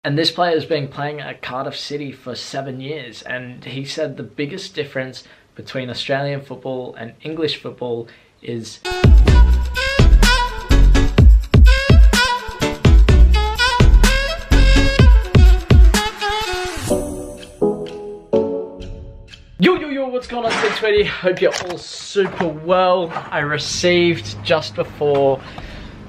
And this player has been playing at Cardiff City for 7 years, and he said the biggest difference between Australian football and English football is what's going on, Team Sweetie? Hope you're all super well. I received just before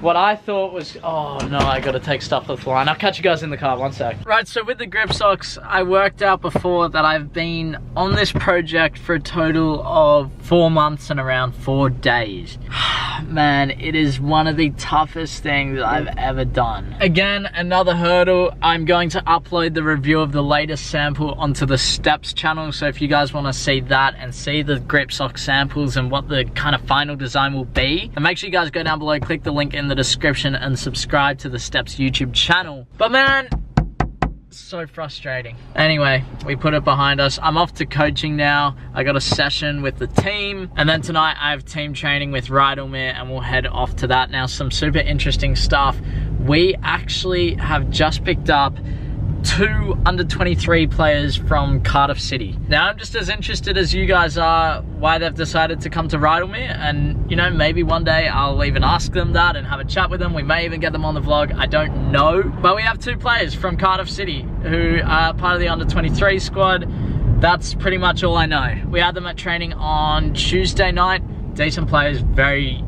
what I thought was, oh no, I gotta take stuff off the line. I'll catch you guys in the car, one sec. Right, so with the grip socks, I worked out before that I've been on this project for a total of 4 months and around 4 days. Man, it is one of the toughest things I've ever done. Again, another hurdle. I'm going to upload the review of the latest sample onto the Steps channel, so if you guys want to see that and see the grip sock samples and what the kind of final design will be, then make sure you guys go down below, click the link in the description and subscribe to the Steps YouTube channel. But man, so frustrating. Anyway, we put it behind us. I'm off to coaching now. I got a session with the team, and then tonight I have team training with Rydalmere, and we'll head off to that. Now, some super interesting stuff. We actually have just picked up 2 under-23 players from Cardiff City. Now, I'm just as interested as you guys are why they've decided to come to Rydalmere, and you know, maybe one day I'll even ask them that and have a chat with them. We may even get them on the vlog, I don't know. But we have 2 players from Cardiff City who are part of the under-23 squad. That's pretty much all I know. We had them at training on Tuesday night. Decent players, very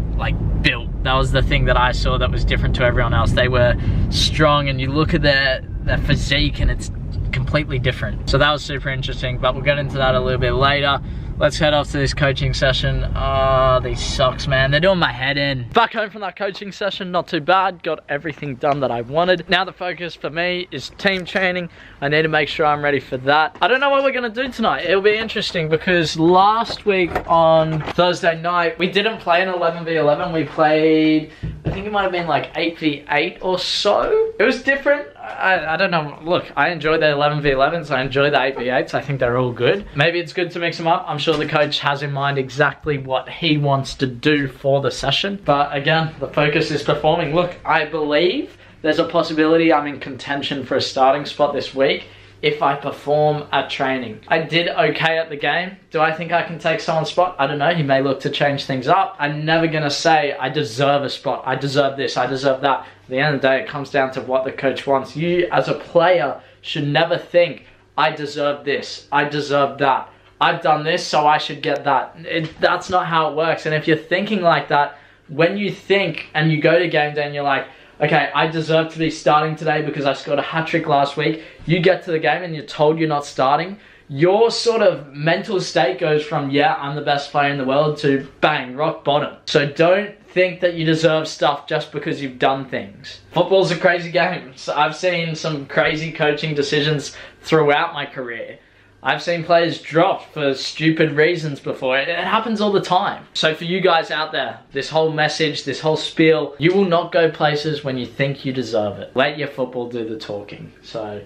built. That was the thing that I saw that was different to everyone else. They were strong, and you look at their physique and it's completely different. So that was super interesting, but we'll get into that a little bit later. Let's head off to this coaching session. Oh, these socks, man. They're doing my head in. Back home from that coaching session, not too bad. Got everything done that I wanted. Now the focus for me is team training. I need to make sure I'm ready for that. I don't know what we're gonna do tonight. It'll be interesting because last week on Thursday night, we didn't play an 11v11. We played, I think it might have been like 8v8 or so. It was different. I don't know. Look, I enjoy the 11v11s. I enjoy the 8v8s. I think they're all good. Maybe it's good to mix them up. I'm sure the coach has in mind exactly what he wants to do for the session. But again, the focus is performing. Look, I believe there's a possibility I'm in contention for a starting spot this week if I perform at training. I did okay at the game. Do I think I can take someone's spot? I don't know. He may look to change things up. I'm never gonna say I deserve a spot. I deserve this. I deserve that. At the end of the day, it comes down to what the coach wants. You, as a player, should never think, I deserve this. I deserve that. I've done this, so I should get that. That's not how it works. And if you're thinking like that, when you think and you go to game day and you're like, okay, I deserve to be starting today because I scored a hat-trick last week. You get to the game and you're told you're not starting. Your sort of mental state goes from, yeah, I'm the best player in the world, to bang, rock bottom. So don't think that you deserve stuff just because you've done things. Football's a crazy game. So I've seen some crazy coaching decisions throughout my career. I've seen players dropped for stupid reasons before. It happens all the time. So for you guys out there, this whole message, this whole spiel, you will not go places when you think you deserve it. Let your football do the talking. So,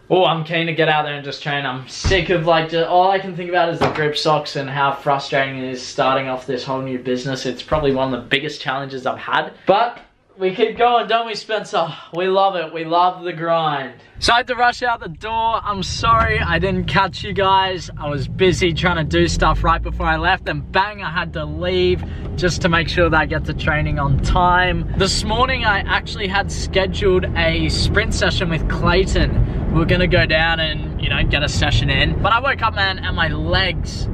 oh, I'm keen to get out there and just train. I'm sick of all I can think about is the grip socks and how frustrating it is starting off this whole new business. It's probably one of the biggest challenges I've had. But we keep going, don't we, Spencer? We love it. We love the grind. So I had to rush out the door. I'm sorry I didn't catch you guys. I was busy trying to do stuff right before I left, and bang, I had to leave just to make sure that I get to training on time. This morning I actually had scheduled a sprint session with Clayton. We were gonna go down and, you know, get a session in. But I woke up, man, and my legs,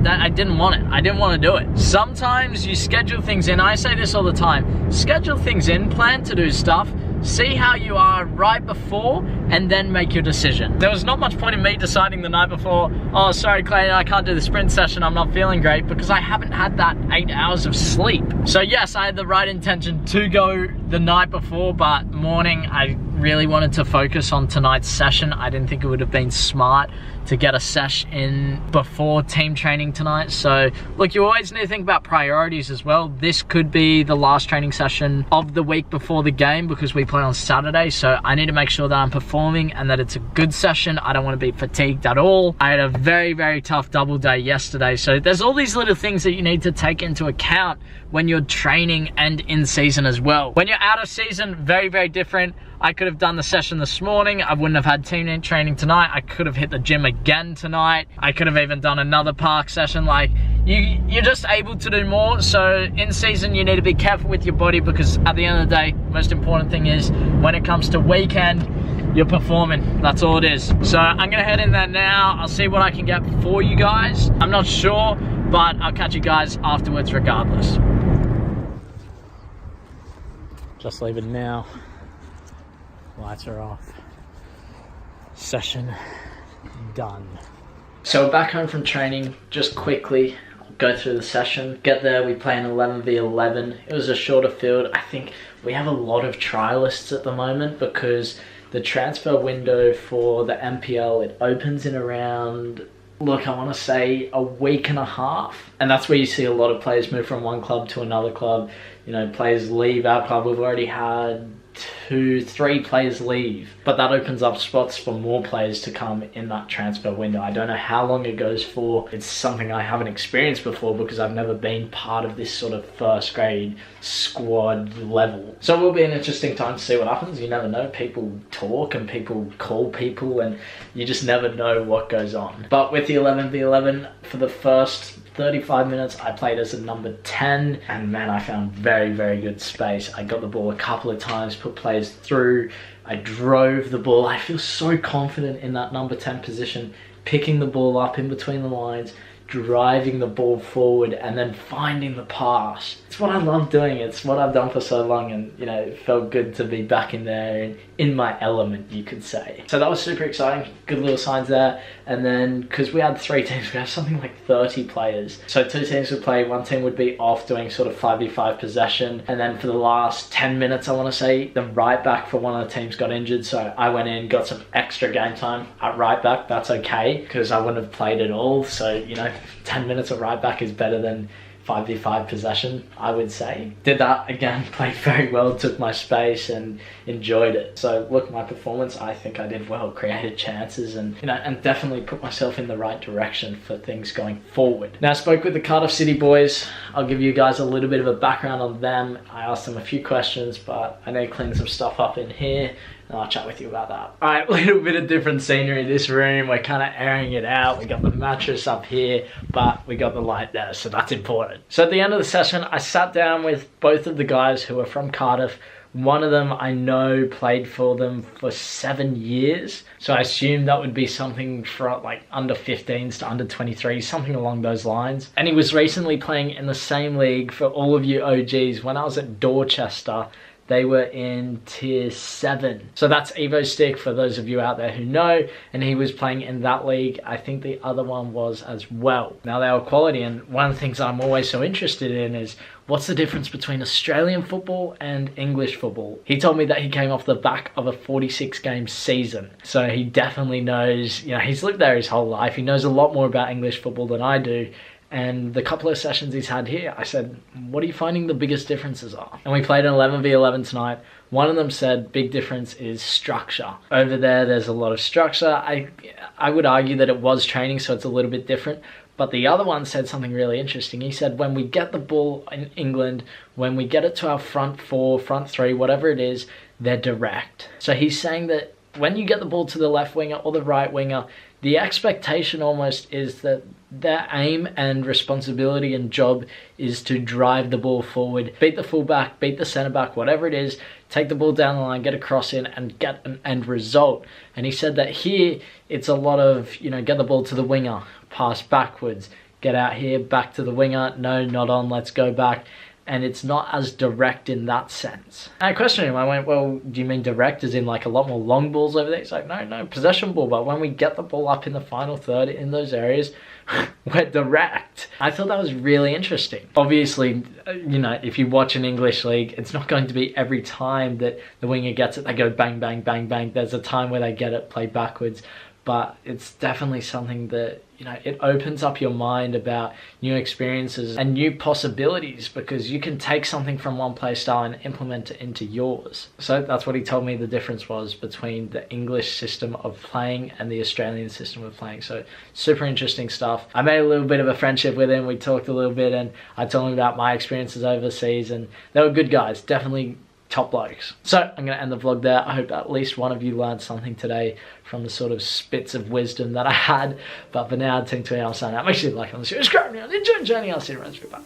I didn't want it. I didn't want to do it. Sometimes you schedule things in. I say this all the time. Schedule things in, plan to do stuff, see how you are right before, and then make your decision. There was not much point in me deciding the night before, oh, sorry, Clayton, I can't do the sprint session, I'm not feeling great, because I haven't had that 8 hours of sleep. So yes, I had the right intention to go the night before, but morning, I really wanted to focus on tonight's session. I didn't think it would have been smart to get a sesh in before team training tonight. So look, you always need to think about priorities as well. This could be the last training session of the week before the game because we play on Saturday. So I need to make sure that I'm performing and that it's a good session. I don't want to be fatigued at all. I had a very, very tough double day yesterday. So there's all these little things that you need to take into account when you're training and in season as well. When you you're out of season, very, very different. I could have done the session this morning. I wouldn't have had team training tonight. I could have hit the gym again tonight. I could have even done another park session. Like, you're just able to do more. So in season, you need to be careful with your body, because at the end of the day, most important thing is when it comes to weekend, you're performing. That's all it is. So I'm gonna head in there now. I'll see what I can get for you guys. I'm not sure, but I'll catch you guys afterwards regardless. Just leaving now. Lights are off. Session done. So we're back home from training. Just quickly go through the session. Get there, we play an 11v11. It was a shorter field. I think we have a lot of trialists at the moment because the transfer window for the NPL, it opens in around, look, I want to say a week and a half. And that's where you see a lot of players move from one club to another club. You know, players leave our club. We've already had 2-3 players leave, but that opens up spots for more players to come in that transfer window. I don't know how long it goes for. It's something I haven't experienced before because I've never been part of this sort of first grade squad level. So it will be an interesting time to see what happens. You never know. People talk and people call people and you just never know what goes on. But with the 11v11, for the first 35 minutes, I played as a number 10, and man, I found very, very good space. I got the ball a couple of times, put players through, I drove the ball. I feel so confident in that number 10 position, picking the ball up in between the lines, driving the ball forward, and then finding the pass. It's what I love doing. It's what I've done for so long, and you know, it felt good to be back in there and in my element, you could say. So that was super exciting. Good little signs there. And then, because we had 3 teams, we have something like 30 players. So 2 teams would play, 1 team would be off doing sort of 5v5 possession. And then for the last 10 minutes, I want to say, the right back for one of the teams got injured. So I went in, got some extra game time at right back. That's okay, because I wouldn't have played at all. So, you know, 10 minutes at right back is better than 5v5 possession, I would say. Did that again, played very well, took my space and enjoyed it. So look, my performance, I think I did well, created chances and, you know, and definitely put myself in the right direction for things going forward. Now I spoke with the Cardiff City boys. I'll give you guys a little bit of a background on them. I asked them a few questions, but I need to clean some stuff up in here. And I'll chat with you about that. All right, a little bit of different scenery in this room. We're kind of airing it out. We got the mattress up here, but we got the light there, so that's important. So at the end of the session, I sat down with both of the guys who are from Cardiff. One of them I know played for them for 7 years. So I assume that would be something for like under 15s to under 23, something along those lines. And he was recently playing in the same league for all of you OGs. When I was at Dorchester, they were in tier 7. So that's Evo Stick for those of you out there who know, and he was playing in that league. I think the other one was as well. Now they were quality, and one of the things I'm always so interested in is what's the difference between Australian football and English football? He told me that he came off the back of a 46 game season. So he definitely knows, you know, he's lived there his whole life. He knows a lot more about English football than I do. And the couple of sessions he's had here, I said, what are you finding the biggest differences are? And we played an 11v11 tonight. One of them said big difference is structure. Over there's a lot of structure. I would argue that it was training, so it's a little bit different. But the other one said something really interesting. He said, when we get the ball in England, when we get it to our front 4, front 3, whatever it is, they're direct. So he's saying that when you get the ball to the left winger or the right winger, the expectation almost is that their aim and responsibility and job is to drive the ball forward, beat the fullback, beat the centre back, whatever it is, take the ball down the line, get a cross in and get an end result. And he said that here it's a lot of, you know, get the ball to the winger, pass backwards, get out here, back to the winger, no, not on, let's go back. And it's not as direct in that sense. And I questioned him, I went, well, do you mean direct as in like a lot more long balls over there? He's like, no, possession ball, but when we get the ball up in the final third in those areas, we're direct. I thought that was really interesting. Obviously, you know, if you watch an English league, it's not going to be every time that the winger gets it, they go bang, bang, bang, bang. There's a time where they get it, play backwards. But it's definitely something that, you know, it opens up your mind about new experiences and new possibilities, because you can take something from one play style and implement it into yours. So that's what he told me the difference was between the English system of playing and the Australian system of playing. So super interesting stuff. I made a little bit of a friendship with him. We talked a little bit and I told him about my experiences overseas, and they were good guys. Definitely top blokes. So I'm going to end the vlog there. I hope at least one of you learned something today from the sort of spits of wisdom that I had. But for now, Ting Tui, I'm signing out. Make sure you like on the show, subscribe, and enjoy the journey. I'll see you around. Bye.